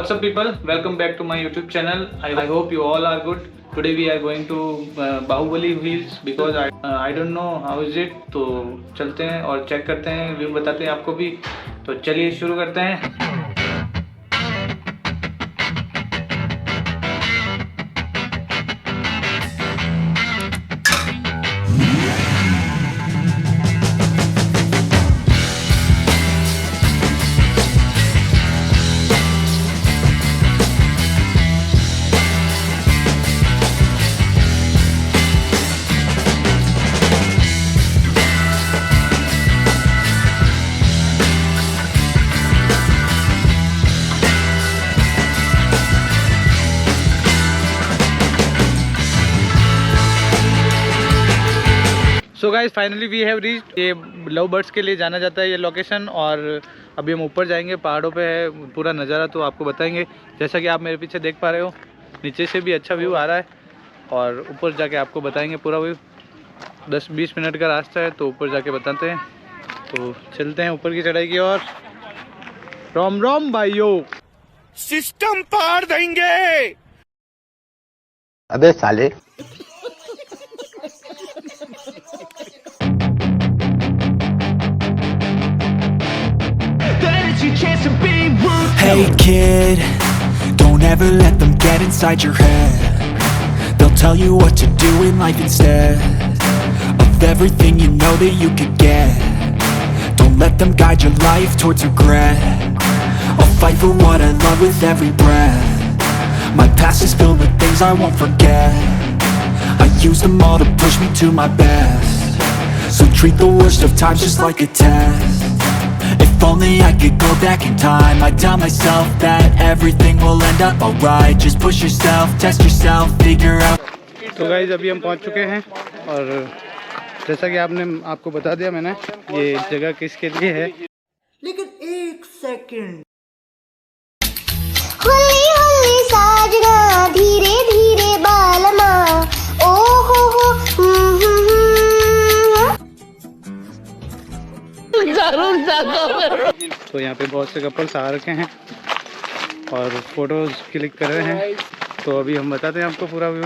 What's up people, welcome back to my YouTube channel. I hope you all are good. Today we are going to Bahubali Hills because I don't know how is it. तो चलते हैं और check करते हैं, view बताते हैं आपको भी. तो चलिए शुरू करते हैं. So guys finally we have reach. ये लव बर्ड्स के लिए जाना जाता है ये लोकेशन. और अभी हम ऊपर जाएंगे, पहाड़ों पे है पूरा नज़ारा, तो आपको बताएंगे. जैसा कि आप मेरे पीछे देख पा रहे हो, नीचे से भी अच्छा व्यू आ रहा है और ऊपर जाके आपको बताएंगे पूरा व्यू. 10-20 मिनट का रास्ता है, तो ऊपर जाके बताते हैं. तो चलते हैं ऊपर की चढ़ाई की ओर. रोम रोम भाइयों, सिस्टम पार देंगे. अबे साले. Hey kid, don't ever let them get inside your head. They'll tell you what to do in life instead of everything you know that you could get. Don't let them guide your life towards regret. I'll fight for what I love with every breath. My past is filled with things I won't forget. I use them all to push me to my best. So treat the worst of times just like a test. If only I could go back in time, I'd tell myself that everything will end up alright. Just push yourself, test yourself, figure out. तो guys अभी हम पहुंच चुके हैं और जैसा कि आपको बता दिया मैंने, ये जगह किसके लिए है. लेकिन एक सेकंड. होली होली साजना धीरे धीरे बालमा ओ हो तो यहाँ पे बहुत से कपल्स आ रखे हैं और फोटोज क्लिक कर रहे हैं. तो अभी हम बताते हैं आपको पूरा व्यू.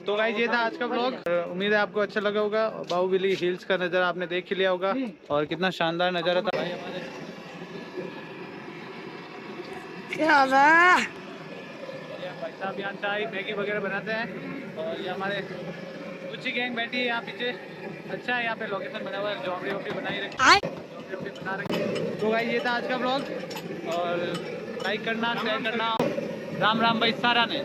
तो गाइस ये था आज का व्लॉग. उम्मीद है आपको अच्छा लगा होगा. बाहुबली हिल्स का नज़ारा आपने देख ही लिया होगा और कितना शानदार नज़ारा था भाई. हमारे भाई साहब यहाँ चाय मैगी वगैरह बनाते हैं और ये हमारे कुछ गैंग बैठी है यहाँ पीछे. अच्छा है यहाँ पे लोकेशन बना हुआ है, झोपड़ी वोपड़ी बनाई रखी बना रखी. तो गाइस ये था आज का व्लॉग और लाइक करना शेयर करना. राम राम भाई सारा ने.